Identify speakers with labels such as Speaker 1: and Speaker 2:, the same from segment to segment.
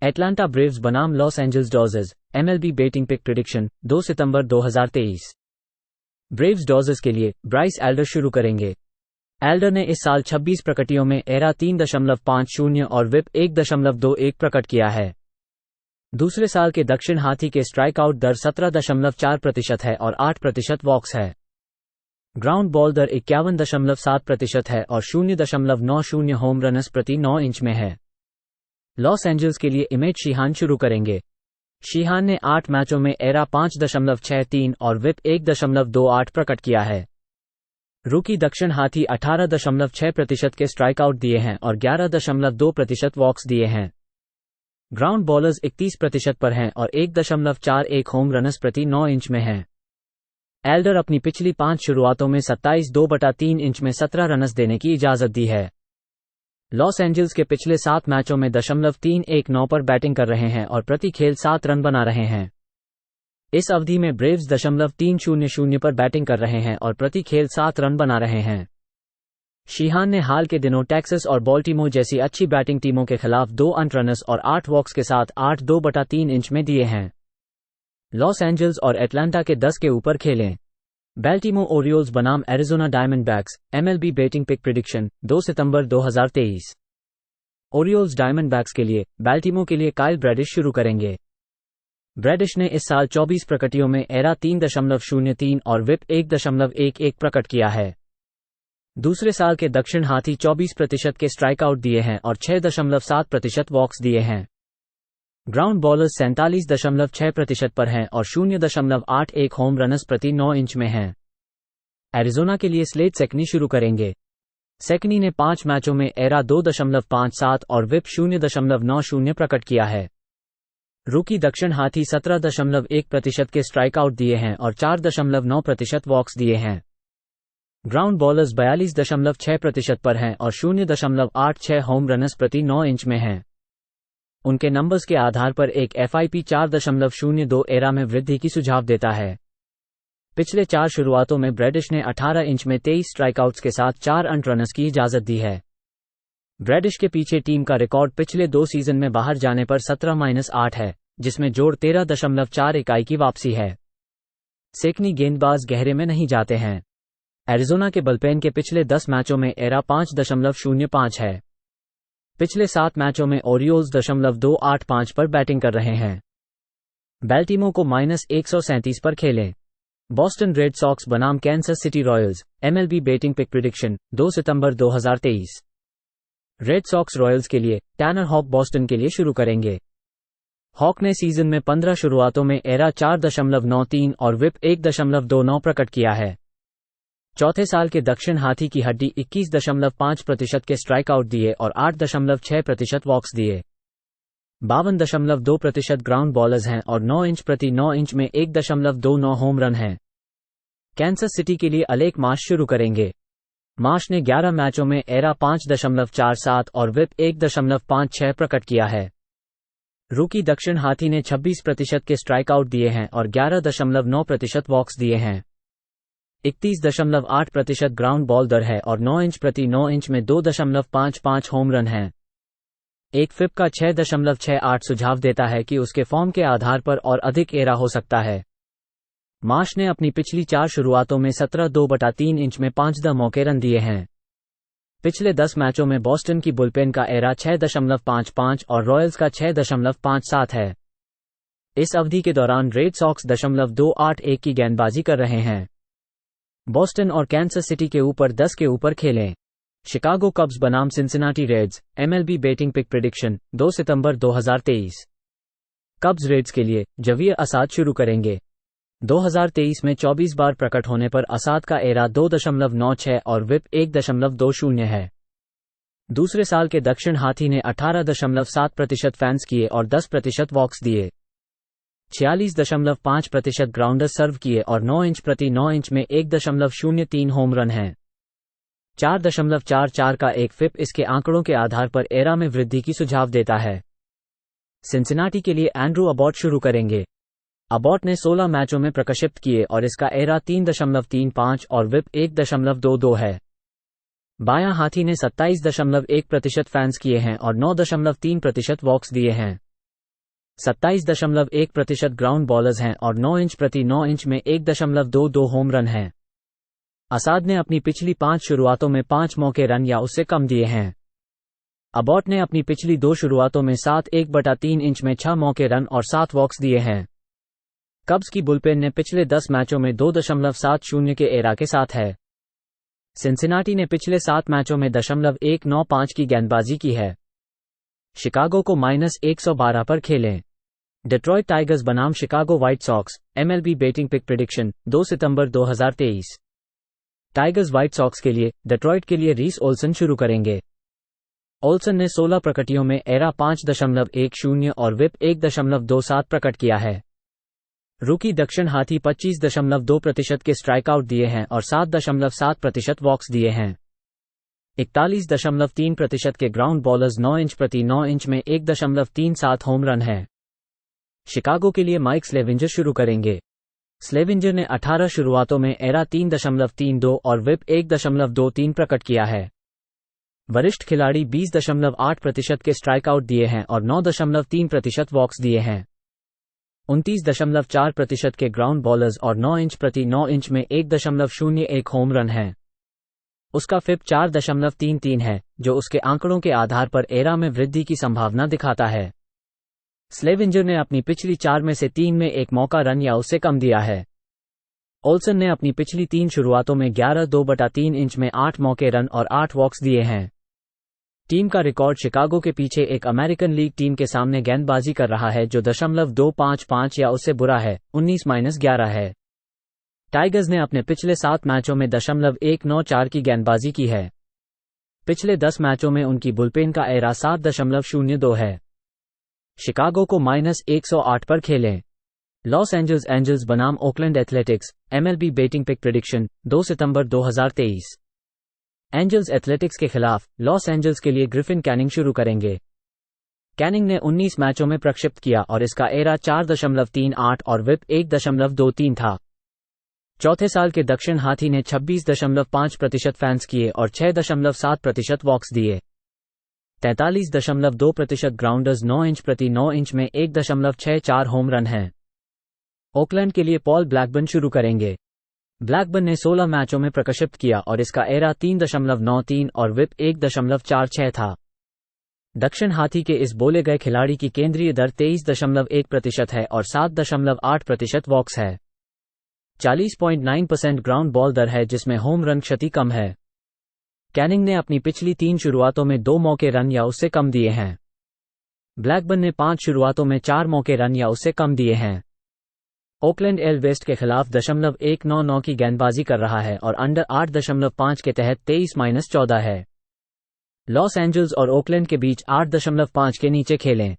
Speaker 1: Atlanta Braves बनाम Los Angeles Dodgers, MLB betting pick prediction 2 सितंबर 2023। Braves Dodgers के लिए ब्राइस एल्डर शुरू करेंगे। एल्डर ने इस साल 26 प्रकटियों में एरा 3.50 और विप 1.21 प्रकट किया है। दूसरे साल के दक्षिण हाथी के स्ट्राइक आउट दर 17.4% है और 8% वॉक्स है। ग्राउंड बॉल दर 51.7% है और 0.90 होम रनर्स प्रति 9 इंच में है। लॉस एंजल्स के लिए इमेज शीहान शुरू करेंगे। शीहान ने 8 मैचों में एरा 5.63 और विप 1.28 प्रकट किया है। रूकी दक्षिण हाथी 18.6% के स्ट्राइक आउट दिए हैं और 11.2% वॉक्स दिए हैं। ग्राउंड बॉलर्स 31% पर हैं और 1.41 होम रनर्स प्रति 9 इंच में हैं। एल्डर अपनी पिछली 5 शुरुआतों में 27.2/3 इंच में 17 रनर्स देने की इजाजत दी है। लॉस एंजल्स के पिछले 7 मैचों में 319 पर बैटिंग कर रहे हैं और प्रति खेल 7 रन बना रहे हैं। इस अवधि में ब्रेव्स 300 पर बैटिंग कर रहे हैं और प्रति खेल 7 रन बना रहे हैं। शीहान ने हाल के दिनों टेक्सास और बाल्टिमोर जैसी अच्छी बैटिंग टीमों के खिलाफ 2 अंट रनर्स और 8 वॉक्स के साथ 8.2/3 इंच में दिए हैं। लॉस एंजल्स और एटलांटा के 10 के ऊपर खेलें। बाल्टिमोर ओरियोल्स बनाम Arizona Diamondbacks, MLB betting pick prediction 2 सितंबर 2023। ओरियोल्स डायमंडबैक्स के लिए बाल्टिमोर के लिए काइल ब्रैडिश शुरू करेंगे। ब्रैडिश ने इस साल 24 प्रकटियों में एरा 3.03 और विप 1.11 प्रकट किया है। दूसरे साल के दक्षिण हाथी 24% के स्ट्राइक आउट दिए हैं और 6.7% वॉक्स दिए हैं। ग्राउंड बॉलर्स 47.6% पर हैं और 0.81 होम रनर्स प्रति 9 इंच में हैं। एरिजोना के लिए स्लेट सेकनी शुरू करेंगे। सेकनी ने 5 मैचों में एरा 2.57 और विप 0.90 प्रकट किया है। रूकी दक्षिण हाथी 17.1% के स्ट्राइक आउट दिए हैं और 4.9% वॉक्स दिए हैं। ग्राउंड बॉलर्स 42.6% पर हैं और 0.86 होम रनर्स प्रति 9 इंच में हैं। उनके नंबर्स के आधार पर एक FIP 4.02 एरा में वृद्धि की सुझाव देता है। पिछले 4 शुरुआतों में ब्रैडिश ने 18 इंच में 23 स्ट्राइकआउट्स के साथ 4 अंट रनर्स की इजाजत दी है। ब्रैडिश के पीछे टीम का रिकॉर्ड पिछले 2 सीजन में बाहर जाने पर 17-8 है, जिसमें जोड़ 13.4 इकाई की वापसी है। सेकनी गेंदबाज गहरे में नहीं जाते हैं। एरिजोना के बुलपेन के पिछले 10 मैचों में एरा 5.05 है। पिछले 7 मैचों में ओरियोल्स 2.85 पर बैटिंग कर रहे हैं। बाल्टिमोर को -137 पर खेलें। बॉस्टन रेड सॉक्स बनाम Kansas City Royals, MLB betting pick prediction 2 सितंबर 2023। रेड सॉक्स रॉयल्स के लिए टैनर हॉक बॉस्टन के लिए शुरू करेंगे। हॉक ने सीजन में 15 शुरुआतों में एरा 4.93 और विप 1.29 प्रकट किया है। चौथे साल के दक्षिण हाथी की हड्डी 21.5% के स्ट्राइक आउट दिए और 8.6% वॉक्स दिए। 52.2% ग्राउंड बॉलर्स हैं और 9 इंच प्रति 9 इंच में 1.29 होम रन हैं। कैंसस सिटी के लिए अलेक मार्श शुरू करेंगे। मार्श ने 11 मैचों में एरा 5.47 और विप 1.56 प्रकट किया है। रूकी दक्षिण हाथी ने 26% के स्ट्राइक आउट दिए हैं और 11.9% वॉक्स दिए हैं। 31.8% ग्राउंड बॉल दर है और 9 इंच प्रति 9 इंच में 2.55 होम रन हैं। एक फिप का 6.68 सुझाव देता है कि उसके फॉर्म के आधार पर और अधिक एरा हो सकता है। मार्श ने अपनी पिछली 4 शुरुआतों में 17.2/3 इंच में 5 मौके रन दिए हैं। पिछले 10 मैचों में बॉस्टन की बुलपेन का एरा 6.55 और रॉयल्स का 6.57 है। इस अवधि के दौरान रेड सॉक्स 0.281 की गेंदबाजी कर रहे हैं। बॉस्टन और कैंसस सिटी के ऊपर 10 के ऊपर खेलें। शिकागो कब्स बनाम Cincinnati Reds, MLB betting pick prediction 2 सितंबर 2023। कब्स रेड्स के लिए जवीर असाद शुरू करेंगे। 2023 में 24 बार प्रकट होने पर असाद का एरा 2.96 और विप 1.20 है। दूसरे साल के दक्षिण हाथी ने 18.7% फैंस किए और 10% वॉक्स दिए। 46.5% ग्राउंडर सर्व किए और 9 इंच प्रति 9 इंच में 1.03 होम रन हैं। 4.44 का एक फिप इसके आंकड़ों के आधार पर एरा में वृद्धि की सुझाव देता है। सिंसिनाटी के लिए एंड्रू अबॉट शुरू करेंगे। अबॉट ने 16 मैचों में प्रकाशित किए और इसका एरा 3.35 और विप 1.22 है। बायां हाथी ने 27.1% फैंस किए हैं और 9.3% वॉक्स दिए हैं। 27.1% ग्राउंड बॉलर्स हैं और 9 इंच प्रति 9 इंच में 1.22 होम रन हैं। असाद ने अपनी पिछली 5 शुरुआतों में 5 मौके रन या उससे कम दिए हैं। अबॉट ने अपनी पिछली 2 शुरुआतों में 7.1/3 इंच में 6 मौके रन और 7 वॉक्स दिए हैं। कब्स की बुलपेन ने पिछले 10 मैचों में 2.70 के एरा के साथ है। सिंसिनाटी ने पिछले 7 मैचों में 195 की गेंदबाजी की है। शिकागो को -112 पर खेलें। डेट्रॉयट टाइगर्स बनाम Chicago White Sox, MLB betting pick prediction 2 सितंबर 2023। टाइगर्स व्हाइट सॉक्स के लिए, डेट्रॉयट के लिए रीस ओल्सन शुरू करेंगे। ओल्सन ने 16 प्रकटियों में एरा 5.10 और विप 1.27 प्रकट किया है। रूकी दक्षिण हाथी 25.2% के स्ट्राइकआउट दिए हैं और 7.7% वॉक्स दिए हैं। 41.3% के ग्राउंड बॉलर्स 9 इंच प्रति 9 इंच में 1.37 होम रन है। शिकागो के लिए माइक स्लेविंजर शुरू करेंगे। स्लेविंजर ने 18 शुरुआतों में एरा 3.32 और विप 1.23 प्रकट किया है। वरिष्ठ खिलाड़ी 20.8% के स्ट्राइकआउट दिए हैं और 9.3% वॉक्स दिए हैं। 29.4% के ग्राउंड बॉलर्स और 9 इंच प्रति 9 इंच में 1.01 होम रन है। उसका फिप 4.33 है, जो उसके आंकड़ों के आधार पर एरा में वृद्धि की संभावना दिखाता है। स्लेविंजर ने अपनी पिछली 4 में से 3 में 1 मौका रन या उससे कम दिया है। ओल्सन ने अपनी पिछली 3 शुरुआतों में 11.2/3 इंच में 8 मौके रन और 8 वॉक्स दिए हैं। टीम का रिकॉर्ड शिकागो के पीछे एक अमेरिकन लीग टीम के सामने गेंदबाजी कर रहा है जो 2.55 या उससे बुरा है, 19-11 है। टाइगर्स ने अपने पिछले 7 मैचों में 194 की गेंदबाजी की है। पिछले 10 मैचों में उनकी बुलपेन का एरा 7.02 है। शिकागो को -108 पर खेलें। लॉस एंजल्स एंजल्स बनाम Oakland Athletics, MLB betting pick prediction 2 सितंबर 2023। एंजल्स एथलेटिक्स के खिलाफ लॉस एंजल्स के लिए ग्रिफिन कैनिंग शुरू करेंगे। कैनिंग ने 19 मैचों में प्रक्षिप्त किया और इसका एरा 4.38 और विप 1.23 था। चौथे साल के दक्षिण हाथी ने 26.5% फैंस किए और 6.7% वॉक्स दिए। 43.2% ग्राउंडर्स 9 इंच प्रति 9 इंच में 1.64 होम रन हैं। ओकलैंड के लिए पॉल ब्लैकबर्न शुरू करेंगे। ब्लैकबर्न ने 16 मैचों में प्रक्षिप्त किया और इसका एरा 3.93 और विप 1.46 था। दक्षिण हाथी के इस बोले गए खिलाड़ी की केंद्रीय दर 23.1% है और 7.8% वॉक्स है। 40.9% ग्राउंड बॉल दर है जिसमें होम रन क्षति कम है। कैनिंग ने अपनी पिछली 3 शुरुआतों में 2 मौके रन या उससे कम दिए हैं। ब्लैकबर्न ने 5 शुरुआतों में 4 मौके रन या उससे कम दिए हैं। ओकलैंड एल वेस्ट के खिलाफ 199 की गेंदबाजी कर रहा है और अंडर 8.5 के तहत 23-14 है। लॉस एंजल्स और ओकलैंड के बीच 8.5 के नीचे खेलें।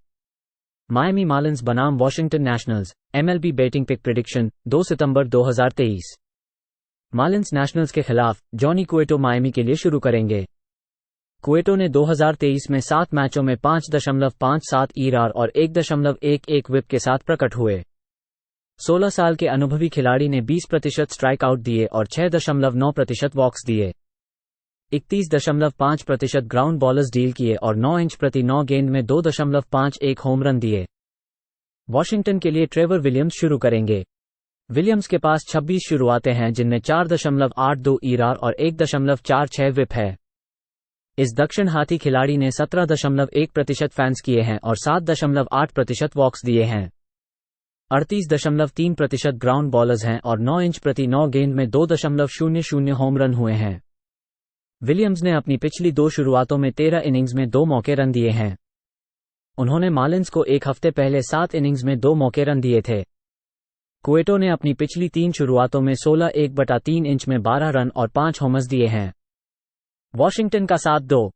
Speaker 1: मायामी मार्लिंस बनाम Washington Nationals, MLB betting pick prediction 2 सितंबर 2023। मार्लिंस नेशनल्स के खिलाफ जॉनी कुएटो मायामी के लिए शुरू करेंगे। कुएटो ने 2023 में 7 मैचों में 5.57 ERA और 1.11 विप के साथ प्रकट हुए। 16 साल के अनुभवी खिलाड़ी ने 20% स्ट्राइक आउट दिए और 6.9% वॉक्स दिए। 31.5% ग्राउंड बॉलर्स डील किए और 9 इंच प्रति 9 गेंद में 2.51 होम रन दिए। वॉशिंगटन के लिए ट्रेवर विलियम्स शुरू करेंगे। विलियम्स के पास 26 शुरुआतें हैं जिनमें 4.82 ERA और 1.46 विप है। इस दक्षिण हाथी खिलाड़ी ने 17.1% फैंस किए हैं और 7.8% वॉक्स दिए हैं। 38.3% ग्राउंड बॉलर्स हैं और 9 इंच प्रति 9 गेंद में 2.00 होम रन हुए हैं। विलियम्स ने अपनी पिछली 2 शुरुआतों में 13 इनिंग्स में 2 मौके रन दिए हैं। उन्होंने मार्लिंस को एक हफ्ते पहले 7 इनिंग्स में 2 मौके रन दिए थे। कुएटो ने अपनी पिछली 3 शुरुआतों में 16.1/3 इंच में 12 रन और 5 होमर्स दिए हैं। वॉशिंगटन का साथ 2।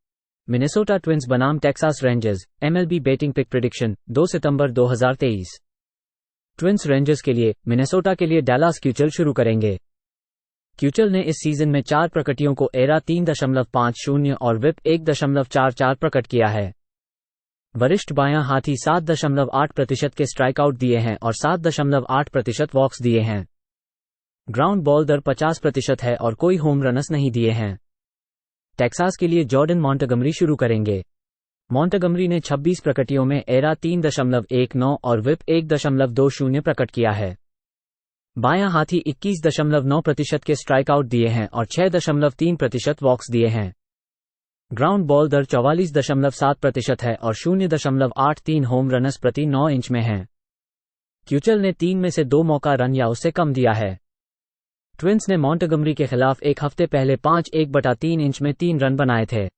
Speaker 1: मिनेसोटा ट्विंस बनाम Texas Rangers, MLB betting pick prediction 2 सितंबर 2023। ट्विंस रेंजर्स के लिए, मिनेसोटा के लिए डैलास क्यूचल शुरू करेंगे। क्यूचल ने इस सीजन में 4 प्रकटियों को एरा 3.50 और विप 1.44 प्रकट किया है। वरिष्ठ बायां हाथी 7.8% के स्ट्राइकआउट दिए हैं और 7.8% वॉक्स दिए हैं। ग्राउंड बॉल दर 50% है और कोई होम रनस नहीं दिए हैं। टेक्सास के लिए जॉर्डन मॉन्टगमरी शुरू करेंगे। मॉन्टगमरी ने 26 प्रकटियों में एरा 3.19 और विप 1.20 प्रकट किया है। बायां हाथी 21.9% के स्ट्राइक आउट दिए हैं और 6.3% वॉक्स दिए हैं। ग्राउंड बॉल दर 44.7% है और 0.83 होम रनर्स प्रति 9 इंच में है। क्यूचल ने 3 में से 2 मौका रन या उससे कम दिया है। ट्विंस ने मॉन्टगमरी के खिलाफ एक हफ्ते पहले 5.1/3 इंच में 3 रन बनाए थे।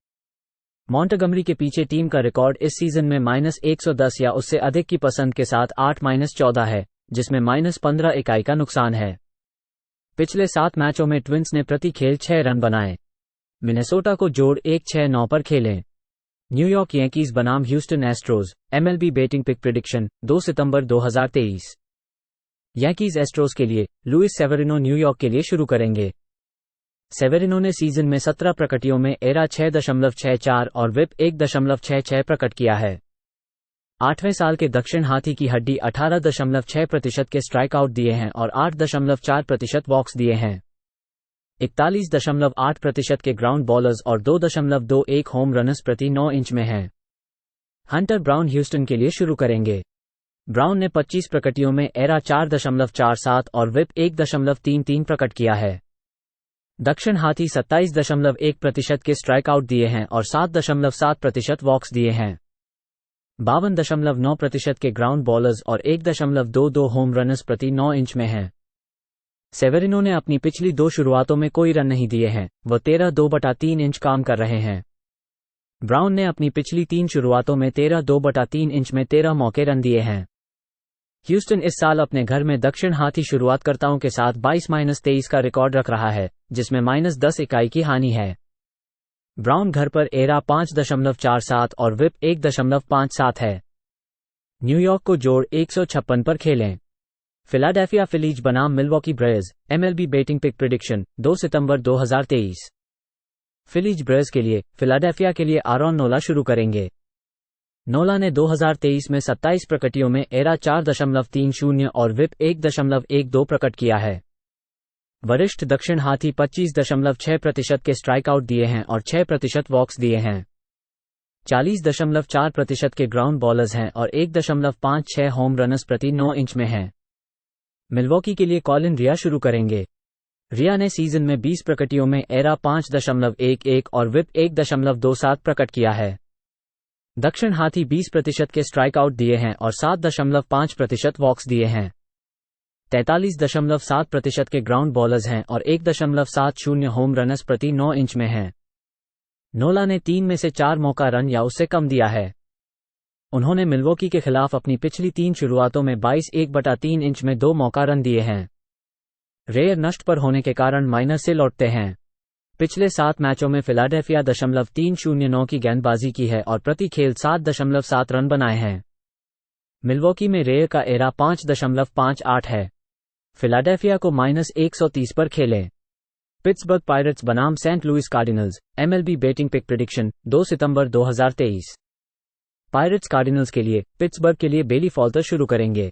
Speaker 1: मॉन्टगमरी के पीछे टीम का रिकॉर्ड इस सीजन में -110 या उससे अधिक की पसंद के साथ 8-14 है, जिसमें -15 इकाई का नुकसान है। पिछले 7 मैचों में ट्विंस ने प्रति खेल 6 रन बनाए। मिनेसोटा को जोड़ 1-6-9 पर खेलें। न्यूयॉर्क यांकीज बनाम Houston Astros, MLB betting pick prediction 2 सितंबर 2023। यांकीज एस्ट्रोज के लिए लुइस सेवेरिनो न्यूयॉर्क के लिए शुरू करेंगे। सेवेरिनो ने सीजन में 17 प्रकटियों में एरा 6.64 और विप 1.66 प्रकट किया है। 8वें साल के दक्षिण हाथी की हड्डी 18.6% के स्ट्राइक आउट दिए हैं और 8.4% वॉक्स दिए हैं। 41.8% के ग्राउंड बॉलर्स और 2.21 होम रनर्स प्रति 9 इंच में हैं। हंटर ब्राउन ह्यूस्टन के लिए शुरू करेंगे। ब्राउन ने 25 प्रकटियों में एरा 4.47 और विप 1.33 प्रकट किया है। दक्षिण हाथी 27.1% के स्ट्राइक आउट दिए हैं और 7.7% वॉक्स दिए हैं। 52.9% के ग्राउंड बॉलर्स और 1.22 होम रनर्स प्रति 9 इंच में हैं। सेवेरिनो ने अपनी पिछली 2 शुरुआतों में कोई रन नहीं दिए हैं, वह 13.2/3 इंच काम कर रहे हैं। ब्राउन ने अपनी पिछली 3 शुरुआतों में 13.2/3 इंच में 13 मौके रन दिए हैं। ह्यूस्टन इस साल अपने घर में दक्षिण हाथी शुरुआतकर्ताओं के साथ 22-23 का रिकॉर्ड रख रहा है, जिसमें -10 इकाई की हानि है। ब्राउन घर पर एरा 5.47 और विप 1.57 है। न्यूयॉर्क को जोड़ 156 पर खेलें। फिलाडेल्फिया फिलीज बनाम Milwaukee Brewers, MLB betting pick prediction 2 सितंबर 2023। फिलीज ब्रेयर्स के लिए फिलाडेल्फिया के लिए आरॉन नोला शुरू करेंगे। नोला ने 2023 में 27 प्रकटियों में एरा 4.30 और विप 1.12 प्रकट किया है। वरिष्ठ दक्षिण हाथी 25.6% के स्ट्राइक आउट दिए हैं और 6% वॉक्स दिए हैं। 40.4% के ग्राउंड बॉलर्स हैं और 1.56 होम रनर्स प्रति 9 इंच में हैं। मिलवॉकी के लिए कॉलिन रिया शुरू करेंगे। रिया ने सीजन में 20 प्रकटियों में एरा 5.11 और विप 1.27 प्रकट किया है। दक्षिण हाथी 20% के स्ट्राइक आउट दिए हैं और 7.5% वॉक्स दिए हैं। 43.7% के ग्राउंड बॉलर्स हैं और 1.70 होम रनर्स प्रति 9 इंच में हैं। नोला ने 3 में से 4 मौका रन या उससे कम दिया है। उन्होंने मिलवॉकी के खिलाफ अपनी पिछली 3 शुरुआतों में 22.1/3 इंच में 2 मौका रन दिए हैं। रेयर नष्ट पर होने के कारण माइनर से लौटते हैं। पिछले 7 मैचों में फिलाडेल्फिया 309 की गेंदबाजी की है और प्रति खेल 7.7 रन बनाए हैं। मिलवॉकी में रेयर का एरा 5.58 है। फिलाडेल्फिया को -130 पर खेलें। पिट्सबर्ग पायरेट्स बनाम Saint Louis Cardinals, MLB betting pick prediction 2 सितंबर 2023। पायरेट्स कार्डिनल्स के लिए पिट्सबर्ग के लिए बेली फॉल्टर शुरू करेंगे।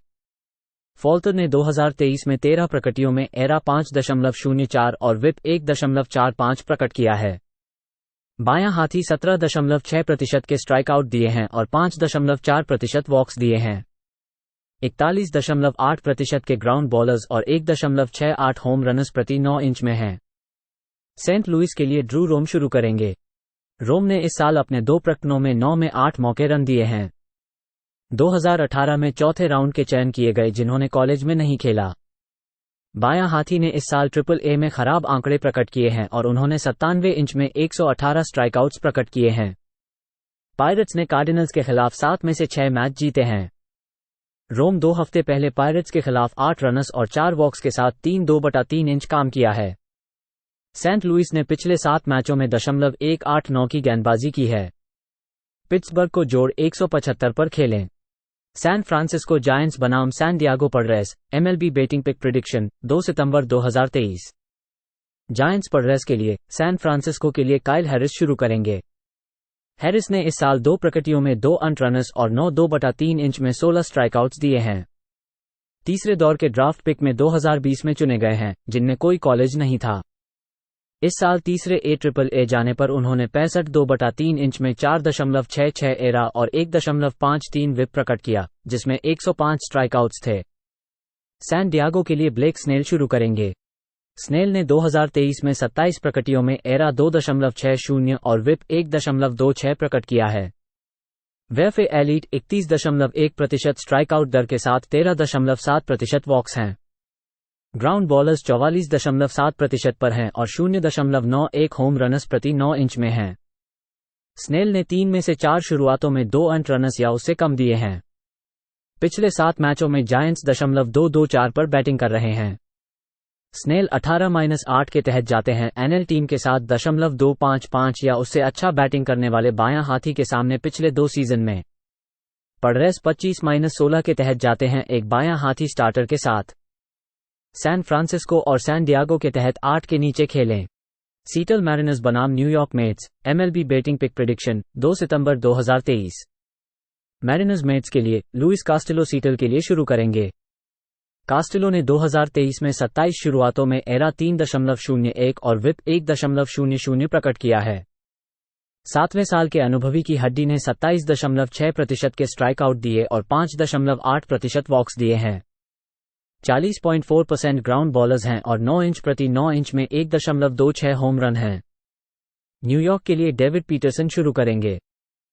Speaker 1: फॉल्टर ने 2023 में 13 प्रकटियों में एरा 5.04 और विप 1.45 प्रकट किया है। बायां हाथी 17.6% के स्ट्राइक आउट दिए हैं और 5.4% वॉक्स दिए हैं। 41.8% के ग्राउंड बॉलर्स और 1.68 होम रनर्स प्रति 9 इंच में हैं। सेंट लुइस के लिए ड्रू रोम शुरू करेंगे। रोम ने इस साल अपने 2 प्रकटनों में 9 में 8 मौके रन दिए हैं। 2018 में चौथे राउंड के चयन किए गए जिन्होंने कॉलेज में नहीं खेला। बायां हाथी ने इस साल AAA में खराब आंकड़े प्रकट किए हैं और उन्होंने 97 इंच में 118 स्ट्राइकआउट्स प्रकट किए हैं। पायरेट्स ने कार्डिनल्स के खिलाफ 7 में से 6 मैच जीते हैं। रोम 2 हफ्ते पहले पायरेट्स के खिलाफ 8 रनर्स और 4 वॉक्स के साथ 3.2/3 इंच काम किया है। सेंट लुइस ने पिछले 7 मैचों में 0.189 की गेंदबाजी की है। पिट्सबर्ग को जोड़ 175 पर खेलें। सैन फ्रांसिस्को जायंट्स बनाम San Diego Padres, MLB betting pick prediction 2 सितंबर 2023। जायंट्स पैड्रेस के लिए सैन फ्रांसिस्को के लिए काइल हैरिस शुरू करेंगे। हैरिस ने इस साल 2 प्रकटियों में 2 अंट रनर्स और 9.2/3 इंच में 16 स्ट्राइकआउट्स दिए हैं। तीसरे दौर के ड्राफ्ट पिक में 2020 में चुने गए हैं, जिनमें कोई कॉलेज नहीं था। इस साल तीसरे AAA जाने पर उन्होंने 65.2/3 इंच में 4.66 एरा और 1.53 विप प्रकट किया, जिसमें 105 स्ट्राइकआउट्स थे। सैन डियागो के लिए ब्लेक स्नेल शुरू करेंगे। स्नेल ने 2023 में 27 प्रकटियों में एरा 2.60 और विप 1.26 प्रकट किया है। वेफे एलीट 31.1% स्ट्राइकआउट दर के साथ 13.7% वॉक्स हैं। ग्राउंड बॉलर्स 44.7% पर हैं और 0.91 होम रनर्स प्रति 9 इंच में हैं। स्नेल ने 3 में से 4 शुरुआतों में 2 अर्न्ड रनर्स या उससे कम दिए हैं। पिछले 7 मैचों में जायंट्स 2.224 पर बैटिंग कर रहे हैं। स्नेल 18-8 के तहत जाते हैं। एनएल टीम के साथ 2.255 या उससे अच्छा बैटिंग करने वाले बायां हाथी के सामने पिछले 2 सीजन में। पडरेस 25-16 के तहत जाते हैं एक बायां हाथी स्टार्टर के साथ। सैन फ्रांसिस्को और सैन डियागो के तहत 8 के नीचे खेलें। सीटल मैरिनर्स बनाम New York Mets, MLB betting pick prediction 2 सितंबर 2023। मैरिनर्स मेट्स के लिए लुइस कास्टिलो सीटल के लिए शुरू करेंगे। कास्टिलो ने 2023 में 27 शुरुआतों में एरा 3.01 और विप 1.00 प्रकट किया है। 7वें साल के अनुभवी की हड्डी ने 27.6% के स्ट्राइकआउट दिए और 5.8% वॉक्स दिए हैं। 40.4% ग्राउंड बॉलर्स हैं और 9 इंच प्रति 9 इंच में 1.26 होम रन हैं। न्यूयॉर्क के लिए डेविड पीटरसन शुरू करेंगे।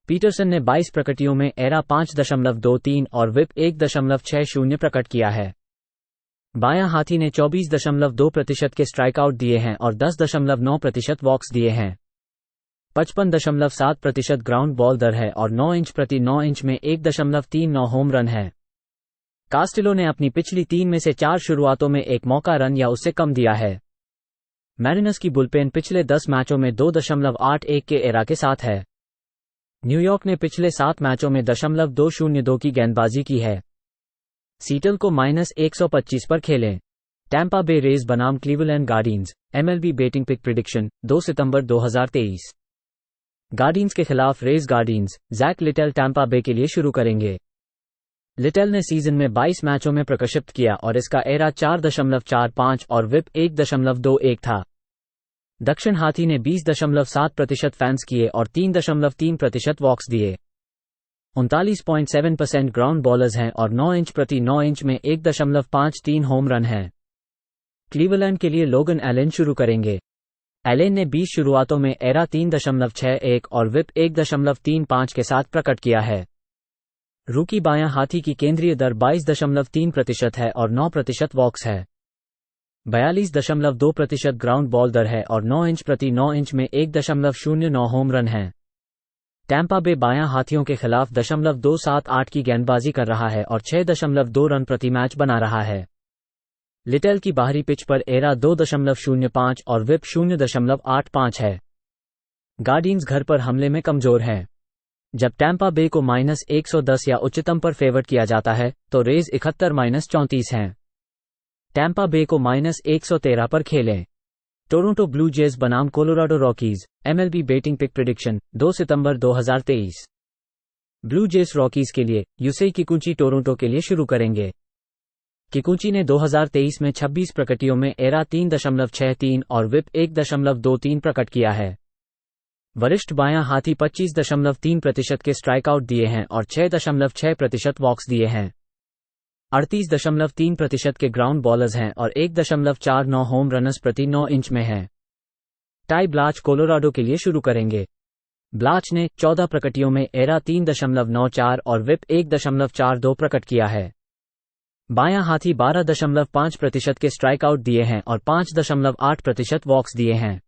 Speaker 1: पीटरसन ने 22 प्रकटियों में एरा 5.23 और विप 1.60 प्रकट किया है। बायां हाथी ने 24.2% के स्ट्राइकआउट दिए हैं और 10.9% वॉक्स दिए हैं। 55.7% ग्राउंड बॉल दर है और 9 इंच प्रति 9 इंच में 1.39 होम रन है। कास्टिलो ने अपनी पिछली 3 में से 4 शुरुआतों में एक मौका रन या उससे कम दिया है। मैरिनर्स की बुलपेन पिछले 10 मैचों में 2.81 के एरा के साथ है। न्यूयॉर्क ने पिछले 7 मैचों में 0.202 की गेंदबाजी की है। सीटल को -125 पर खेलें। टैंपा बे रेज बनाम Cleveland Guardians, MLB betting pick prediction 2 सितंबर 2023। गार्डियंस के खिलाफ Rays Guardians, Jack Little Tampa Bay के लिए शुरू करेंगे। लिटल ने सीजन में 22 मैचों में प्रकाशित किया और इसका एरा 4.45 और विप 1.21 था। दक्षिण हाथी ने 20.7% फैंस किए और 3.3% वॉक्स दिए। 39.7% ग्राउंड बॉलर्स हैं और 9 इंच प्रति 9 इंच में 1.53 होम रन हैं। क्लीवलैंड के लिए लोगन एलेन शुरू करेंगे। एलेन ने 20 शुरुआतों में एरा 3.61 और विप 1.35 के साथ प्रकट किया है। रूकी बायां हाथी की केंद्रीय दर 22.3% है और 9% वॉक्स है। 42.2% ग्राउंड बॉल दर है और 9 इंच प्रति 9 इंच में 1.09 होम रन है। टैंपा बे बायां हाथियों के खिलाफ 2.78 की गेंदबाजी कर रहा है और 6.2 रन प्रति मैच बना रहा है। लिटल की बाहरी पिच पर एरा 2.05 और विप 0.85 है। गार्डियंस घर पर हमले में कमजोर हैं। जब टैंपा बे को -110 या उच्चतम पर फेवर किया जाता है तो रेज 71-34 हैं। टैंपा बे को -113 पर खेलें। टोरंटो ब्लू जेज बनाम Colorado Rockies, MLB betting pick prediction 2 सितंबर 2023। ब्लू जेज रॉकीज के लिए यूसेई किकुची टोरंटो के लिए शुरू करेंगे। किकुची ने 2023 में 26 प्रकटियों में एरा 3.63 और विप 1.23 प्रकट किया है। वरिष्ठ बायां हाथी 25.3% के स्ट्राइकआउट दिए हैं और 6.6% वॉक्स दिए हैं। 38.3% के ग्राउंड बॉलर्स हैं और 1.49 होम रनर्स प्रति 9 इंच में हैं। टाई ब्लाच कोलोराडो के लिए शुरू करेंगे। ब्लाच ने 14 प्रकटियों में एरा 3.94 और विप 1.42 प्रकट किया है। बायां हाथी 12.5% के स्ट्राइकआउट दिए हैं और 5.8% वॉक्स दिए हैं।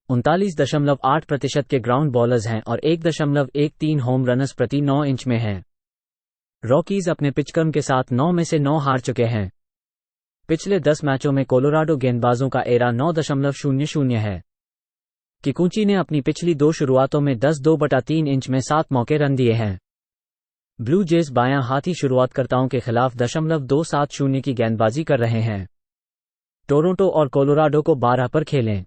Speaker 1: 39.8% के ग्राउंड बॉलर्स हैं और 1.13 होम रनर्स प्रति 9 इंच में हैं। रॉकीज अपने पिचक्रम के साथ 9 में से 9 हार चुके हैं। पिछले 10 मैचों में कोलोराडो गेंदबाजों का एरा 9.00 है। किकुची ने अपनी पिछली 2 शुरुआतों में 10.2/3 इंच में 7 मौके रन दिए हैं। ब्लू जेज बायां हाथी शुरुआतकर्ताओं के खिलाफ 0.270 की गेंदबाजी कर रहे हैं। टोरंटो और कोलोराडो को 12 पर खेलें।